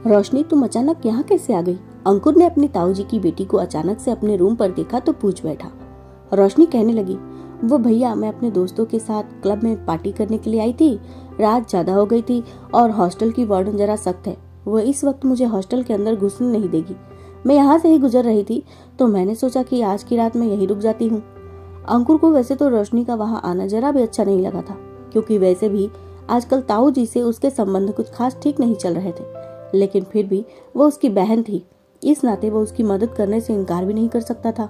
रोशनी, तुम अचानक यहाँ कैसे आ गई? अंकुर ने अपनी ताऊ जी की बेटी को अचानक से अपने रूम पर देखा तो पूछ बैठा। रोशनी कहने लगी, वो भैया, मैं अपने दोस्तों के साथ क्लब में पार्टी करने के लिए आई थी। रात ज्यादा हो गई थी और हॉस्टल की वार्डन जरा सख्त है। वो इस वक्त मुझे हॉस्टल के अंदर घुसने नहीं देगी। मैं यहाँ से ही गुजर रही थी तो मैंने सोचा कि आज की रात मैं यहीं रुक जाती हूँ। अंकुर को वैसे तो रोशनी का वहाँ आना जरा भी अच्छा नहीं लगा था, क्योंकि वैसे भी आजकल ताऊ जी से उसके संबंध कुछ खास ठीक नहीं चल रहे थे, लेकिन फिर भी वो उसकी बहन थी, इस नाते वो उसकी मदद करने से इनकार भी नहीं कर सकता था।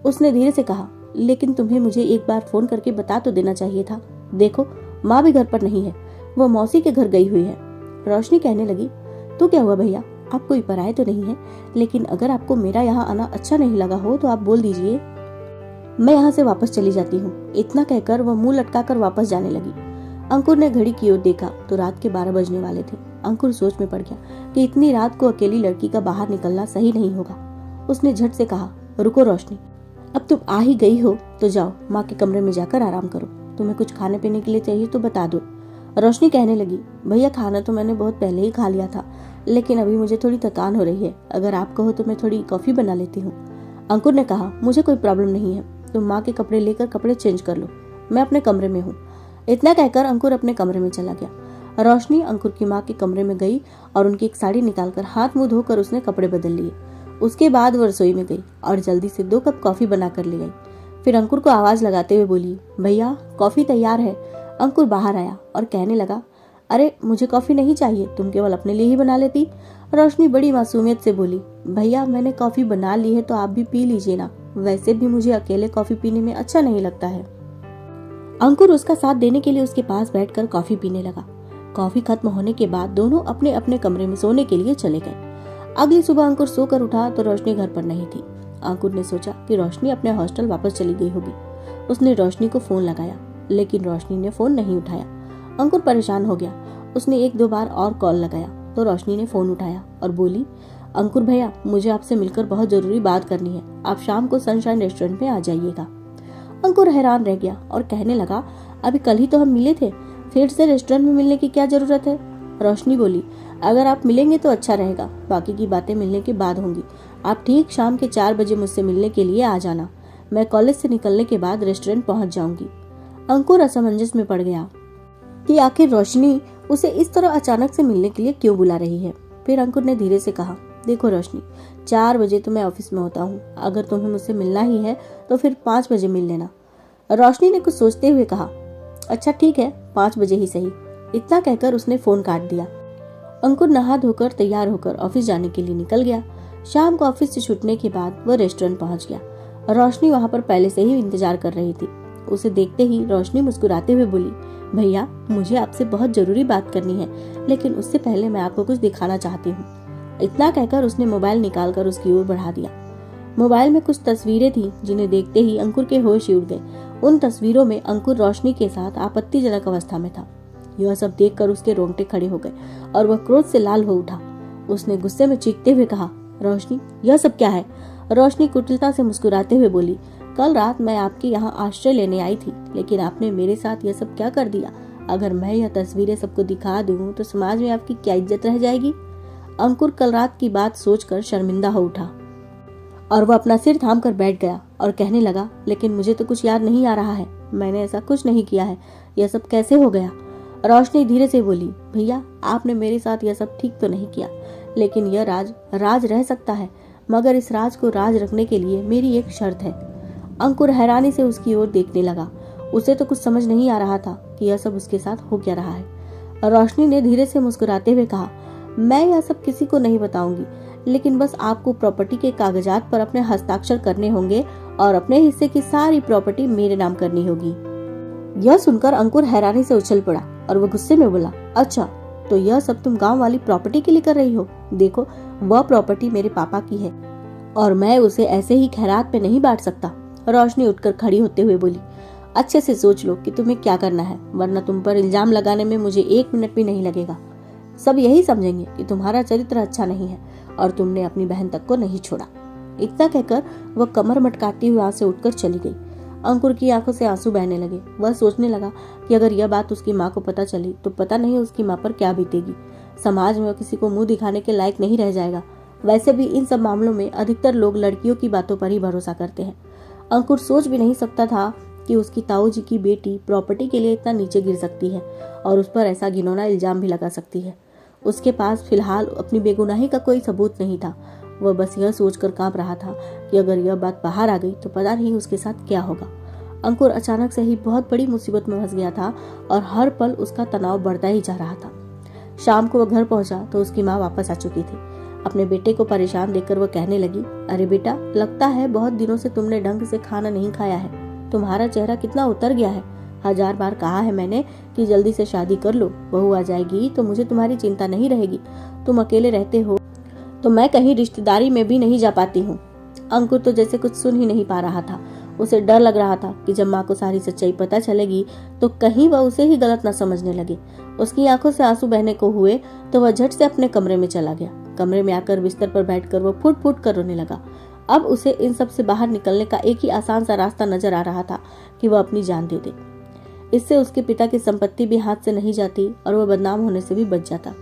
उसने धीरे से कहा, लेकिन तुम्हें मुझे एक बार फोन करके बता तो देना चाहिए था। देखो, माँ भी घर पर नहीं है, वो मौसी के घर गई हुई है। रोशनी कहने लगी, तो क्या हुआ भैया, आप कोई पराये तो नहीं है, लेकिन अगर आपको मेरा यहाँ आना अच्छा नहीं लगा हो तो आप बोल दीजिए, मैं यहाँ से वापस चली जाती हूँ। इतना कहकर वह मुंह लटकाकर वापस जाने लगी। अंकुर ने घड़ी की ओर देखा तो रात के 12 बजने वाले थे। अंकुर सोच में पड़ गया कि इतनी रात को अकेली लड़की का बाहर निकलना सही नहीं होगा। उसने झट से कहा, रुको रोशनी, अब तुम आ ही गई हो तो जाओ माँ के कमरे में जाकर आराम करो। तुम्हें कुछ खाने पीने के लिए चाहिए तो बता दो। रोशनी कहने लगी, भैया, खाना तो मैंने बहुत पहले ही खा लिया था, लेकिन अभी मुझे थोड़ी थकान हो रही है। अगर आप कहो तो मैं थोड़ी कॉफी बना लेती हूँ। अंकुर ने कहा, मुझे कोई प्रॉब्लम नहीं है, तुम माँ के कपड़े लेकर कपड़े चेंज कर लो, मैं अपने कमरे में हूँ। इतना कहकर अंकुर अपने कमरे में चला गया। रोशनी अंकुर की माँ के कमरे में गई और उनकी एक साड़ी निकालकर हाथ मुंह धोकर उसने कपड़े बदल लिए। उसके बाद वो रसोई में गई और जल्दी से 2 कप कॉफी बनाकर ले आई। फिर अंकुर को आवाज लगाते हुए बोली, भैया, कॉफी तैयार है। अंकुर बाहर आया और कहने लगा, अरे मुझे कॉफी नहीं चाहिए, तुम केवल अपने लिए ही बना लेती। रोशनी बड़ी मासूमियत से बोली, भैया, मैंने कॉफी बना ली है तो आप भी पी लीजिए ना, वैसे भी मुझे अकेले कॉफी पीने में अच्छा नहीं लगता है। अंकुर उसका साथ देने के लिए उसके पास बैठकर कॉफी पीने लगा। कॉफी खत्म होने के बाद दोनों अपने अपने कमरे में सोने के लिए चले गए। अगली सुबह अंकुर सोकर उठा तो रोशनी घर पर नहीं थी। अंकुर ने सोचा कि रोशनी अपने हॉस्टल वापस चली गई होगी। उसने रोशनी को फोन लगाया, लेकिन रोशनी ने फोन नहीं उठाया। अंकुर परेशान हो गया। उसने 1-2 बार और कॉल लगाया तो रोशनी ने फोन उठाया और बोली, अंकुर भैया, मुझे आपसे मिलकर बहुत जरूरी बात करनी है, आप शाम को सनशाइन रेस्टोरेंट में आ जाइएगा। अंकुर हैरान रह गया और कहने लगा, अभी कल ही तो हम मिले थे, फिर से रेस्टोरेंट में मिलने की क्या जरूरत है? रोशनी बोली, अगर आप मिलेंगे तो अच्छा रहेगा, बाकी की बातें मिलने के बाद होंगी। आप ठीक शाम के 4 बजे मुझसे मिलने के लिए आ जाना। मैं कॉलेज से निकलने के बाद रेस्टोरेंट पहुंच जाऊंगी। अंकुर असमंजस में पड़ गया कि आखिर रोशनी उसे इस तरह अचानक से मिलने के लिए क्यों बुला रही है। फिर अंकुर ने धीरे से कहा, देखो रोशनी, 4 बजे तो मैं ऑफिस में होता हूँ, अगर तुम्हें मुझसे मिलना ही है तो फिर 5 बजे मिल लेना। रोशनी ने कुछ सोचते हुए कहा, अच्छा ठीक है, 5 बजे ही सही। इतना कहकर उसने फोन काट दिया। अंकुर नहा धोकर तैयार होकर ऑफिस जाने के लिए निकल गया। शाम को ऑफिस से छूटने के बाद वह रेस्टोरेंट पहुंच गया। रोशनी वहां पर पहले से ही इंतजार कर रही थी। उसे देखते ही रोशनी मुस्कुराते हुए बोली, भैया, मुझे आपसे बहुत जरूरी बात करनी है, लेकिन उससे पहले मैं आपको कुछ दिखाना चाहती हूँ। इतना कहकर उसने मोबाइल निकालकर उसकी ओर बढ़ा दिया। मोबाइल में कुछ तस्वीरें थी जिन्हें देखते ही अंकुर के होश उड़ गए। उन तस्वीरों में अंकुर रोशनी के साथ आपत्तिजनक अवस्था में था। यह सब देखकर उसके रोंगटे खड़े हो गए और वह क्रोध से लाल हो उठा। उसने गुस्से में चीखते हुए कहा, रोशनी, यह सब क्या है? रोशनी कुटिलता से मुस्कुराते हुए बोली, कल रात मैं आपके यहाँ आश्रय लेने आई थी, लेकिन आपने मेरे साथ यह सब क्या कर दिया? अगर मैं यह तस्वीरें सबको दिखा दूं तो समाज में आपकी क्या इज्जत रह जाएगी? अंकुर कल रात की बात सोचकर शर्मिंदा हो उठा और वह अपना सिर थाम कर बैठ गया और कहने लगा, लेकिन मुझे तो कुछ याद नहीं आ रहा है, मैंने ऐसा कुछ नहीं किया है, यह सब कैसे हो गया? रोशनी धीरे से बोली, भैया, आपने मेरे साथ यह सब ठीक तो नहीं किया, लेकिन यह राज रह सकता है, मगर इस राज को राज रखने के लिए मेरी एक शर्त है। अंकुर हैरानी से उसकी ओर देखने लगा। उसे तो कुछ समझ नहीं आ रहा था कि यह सब उसके साथ हो क्या रहा है। रोशनी ने धीरे से मुस्कुराते हुए कहा, मैं यह सब किसी को नहीं बताऊंगी, लेकिन बस आपको प्रॉपर्टी के कागजात पर अपने हस्ताक्षर करने होंगे और अपने हिस्से की सारी प्रॉपर्टी मेरे नाम करनी होगी। यह सुनकर अंकुर हैरानी से उछल पड़ा और वह गुस्से में बोला, अच्छा, तो यह सब तुम गांव वाली प्रॉपर्टी के लिए कर रही हो? देखो, वह प्रॉपर्टी मेरे पापा की है और मैं उसे ऐसे ही खैरात पे नहीं बांट सकता। रोशनी उठकर खड़ी होते हुए बोली, अच्छे से सोच लो कि तुम्हें क्या करना है, वरना तुम पर इल्जाम लगाने में मुझे 1 मिनट भी नहीं लगेगा। सब यही समझेंगे कि तुम्हारा चरित्र अच्छा नहीं है और तुमने अपनी बहन तक को नहीं छोड़ा। इतना कहकर वह कमर मटकाती हुई वहां से उठकर चली गई। अंकुर की आंखों से आंसू बहने लगे। वह सोचने लगा कि अगर यह बात उसकी माँ को पता चली तो पता नहीं उसकी माँ पर क्या बीतेगी। समाज में वो किसी को मुंह दिखाने के लायक नहीं रह जाएगा। वैसे भी इन सब मामलों में अधिकतर लोग लड़कियों की बातों पर ही भरोसा करते हैं। अंकुर सोच भी नहीं सकता था कि उसकी ताऊ जी की बेटी प्रॉपर्टी के लिए इतना नीचे गिर सकती है और उस पर ऐसा घिनौना इल्जाम भी लगा सकती है। उसके पास फिलहाल अपनी बेगुनाही का कोई सबूत नहीं था। वह बस यह सोचकर कांप रहा था कि अगर यह बात बाहर आ गई तो पता नहीं उसके साथ क्या होगा। अंकुर अचानक से ही बहुत बड़ी मुसीबत में फंस गया था और हर पल उसका तनाव बढ़ता ही जा रहा था। शाम को वह घर पहुंचा तो उसकी माँ वापस आ चुकी थी। अपने बेटे को परेशान देखकर वह कहने लगी, अरे बेटा, लगता है बहुत दिनों से तुमने ढंग से खाना नहीं खाया है। तुम्हारा चेहरा कितना उतर गया है। 1000 बार कहा है मैंने कि जल्दी से शादी कर लो। बहू आ जाएगी तो मुझे तुम्हारी चिंता नहीं रहेगी। तुम अकेले रहते हो तो मैं कहीं रिश्तेदारी में भी नहीं जा पाती हूँ। अंकुर तो जैसे कुछ सुन ही नहीं पा रहा था। उसे डर लग रहा था कि जब माँ को सारी सच्चाई पता चलेगी तो कहीं वह उसे ही गलत न समझने लगे। उसकी आंखों से आंसू बहने को हुए तो वह झट से अपने कमरे में चला गया। कमरे में आकर बिस्तर पर बैठकर वह फुट फुट कर रोने लगा। अब उसे इन सब से बाहर निकलने का एक ही आसान सा रास्ता नजर आ रहा था कि वह अपनी जान दे दे। इससे उसके पिता की संपत्ति भी हाथ से नहीं जाती और वह बदनाम होने से भी बच जाता।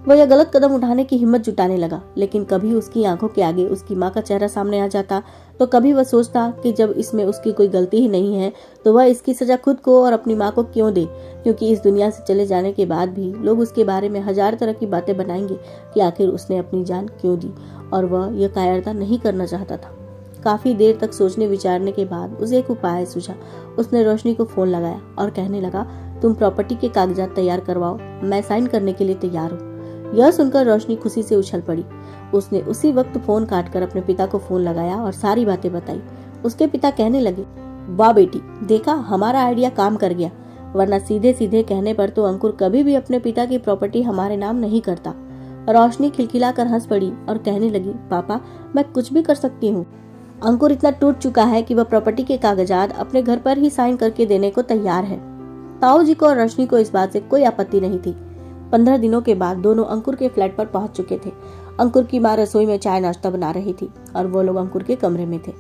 वह यह गलत कदम उठाने की हिम्मत जुटाने लगा, लेकिन कभी उसकी आंखों के आगे उसकी माँ का चेहरा सामने आ जाता तो कभी वह सोचता कि जब इसमें उसकी कोई गलती ही नहीं है तो वह इसकी सजा खुद को और अपनी माँ को क्यों दे, क्योंकि इस दुनिया से चले जाने के बाद भी लोग उसके बारे में 1000 तरह की बातें बनाएंगे कि आखिर उसने अपनी जान क्यों दी, और वह यह कायरता नहीं करना चाहता था। काफी देर तक सोचने विचारने के बाद उसे एक उपाय सूझा। उसने रोशनी को फोन लगाया और कहने लगा, तुम प्रॉपर्टी के कागजात तैयार करवाओ, मैं साइन करने के लिए तैयार हूँ। यह सुनकर रोशनी खुशी से उछल पड़ी। उसने उसी वक्त फोन काटकर अपने पिता को फोन लगाया और सारी बातें बताई। उसके पिता कहने लगे, वाह बेटी, देखा हमारा आइडिया काम कर गया, वरना सीधे सीधे कहने पर तो अंकुर कभी भी अपने पिता की प्रॉपर्टी हमारे नाम नहीं करता। रोशनी खिलखिलाकर हंस पड़ी और कहने लगी, पापा, मैं कुछ भी कर सकती हूँ। अंकुर इतना टूट चुका है कि वह प्रॉपर्टी के कागजात अपने घर पर ही साइन करके देने को तैयार है। ताऊ जी को और रोशनी को इस बात से कोई आपत्ति नहीं थी। 15 दिनों के बाद दोनों अंकुर के फ्लैट पर पहुंच चुके थे। अंकुर की माँ रसोई में चाय नाश्ता बना रही थी और वो लोग अंकुर के कमरे में थे।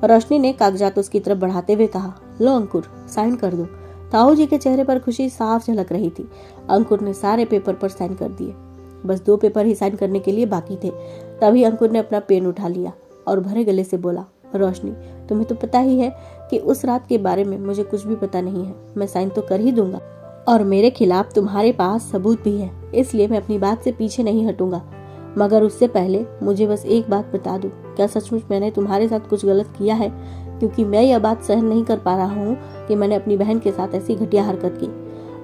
रोशनी ने कागजात उसकी तरफ बढ़ाते हुए कहा, लो अंकुर, साइन कर दो। ताऊ जी के चेहरे पर खुशी साफ झलक रही थी। अंकुर ने सारे पेपर पर साइन कर दिए। बस 2 पेपर ही साइन करने के लिए बाकी थे। तभी अंकुर ने अपना पेन उठा लिया और भरे गले से बोला, रोशनी, तुम्हें तो पता ही है कि उस रात के बारे में मुझे कुछ भी पता नहीं है। मैं साइन तो कर ही दूंगा और मेरे खिलाफ तुम्हारे पास सबूत भी है, इसलिए मैं अपनी बात से पीछे नहीं हटूंगा। मगर उससे पहले मुझे बस एक बात बता दो, क्या सचमुच मैंने तुम्हारे साथ कुछ गलत किया है? क्योंकि मैं यह बात सहन नहीं कर पा रहा हूँ कि मैंने अपनी बहन के साथ ऐसी घटिया हरकत की।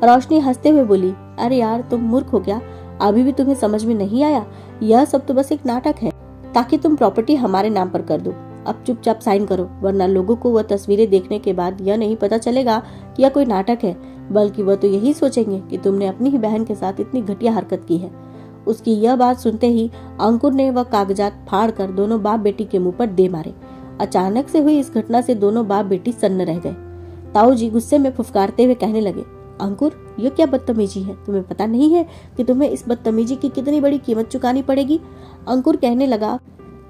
रोशनी हंसते हुए बोली, अरे यार, तुम मूर्ख हो क्या? अभी भी तुम्हें समझ में नहीं आया? यह सब तो बस एक नाटक है ताकि तुम प्रॉपर्टी हमारे नाम पर कर दो। अब चुपचाप साइन करो, वरना लोगों को वह तस्वीरें देखने के बाद यह नहीं पता चलेगा कि यह कोई नाटक है, बल्कि वह तो यही सोचेंगे कि तुमने अपनी ही बहन के साथ इतनी घटिया हरकत की है। उसकी यह बात सुनते ही अंकुर ने वह कागजात फाड़कर दोनों बाप बेटी के मुंह पर दे मारे। अचानक से हुई इस घटना से दोनों बाप बेटी सन्न रह गए। ताऊ जी गुस्से में फुफकारते हुए कहने लगे, अंकुर, यह क्या बदतमीजी है? तुम्हें पता नहीं है कि तुम्हें इस बदतमीजी की कितनी बड़ी कीमत चुकानी पड़ेगी? अंकुर कहने लगा,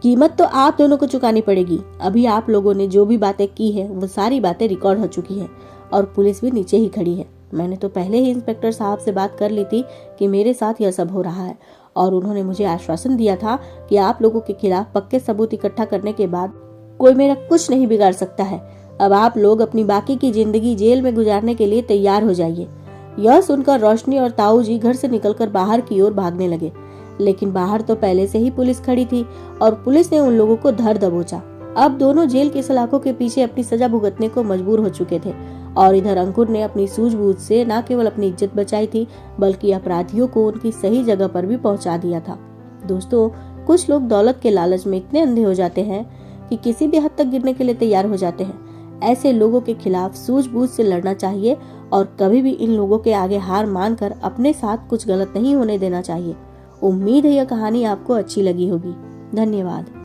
कीमत तो आप दोनों को चुकानी पड़ेगी। अभी आप लोगों ने जो भी बातें की है वो सारी बातें रिकॉर्ड हो चुकी हैं और पुलिस भी नीचे ही खड़ी है। मैंने तो पहले ही इंस्पेक्टर साहब से बात कर ली थी कि मेरे साथ यह सब हो रहा है और उन्होंने मुझे आश्वासन दिया था कि आप लोगों के खिलाफ पक्के सबूत इकट्ठा करने के बाद कोई मेरा कुछ नहीं बिगाड़ सकता है। अब आप लोग अपनी बाकी की जिंदगी जेल में गुजारने के लिए तैयार हो जाइए। यह सुनकर रोशनी और ताऊ जी घर से निकलकर बाहर की ओर भागने लगे, लेकिन बाहर तो पहले से ही पुलिस खड़ी थी और पुलिस ने उन लोगों को धर दबोचा। अब दोनों जेल की सलाखों के पीछे अपनी सजा भुगतने को मजबूर हो चुके थे और इधर अंकुर ने अपनी सूझबूझ से न केवल अपनी इज्जत बचाई थी बल्कि अपराधियों को उनकी सही जगह पर भी पहुंचा दिया था। दोस्तों, कुछ लोग दौलत के लालच में इतने अंधे हो जाते हैं कि किसी भी हद तक गिरने के लिए तैयार हो जाते हैं। ऐसे लोगों के खिलाफ सूझबूझ से लड़ना चाहिए और कभी भी इन लोगों के आगे हार मानकर अपने साथ कुछ गलत नहीं होने देना चाहिए। उम्मीद है यह कहानी आपको अच्छी लगी होगी। धन्यवाद।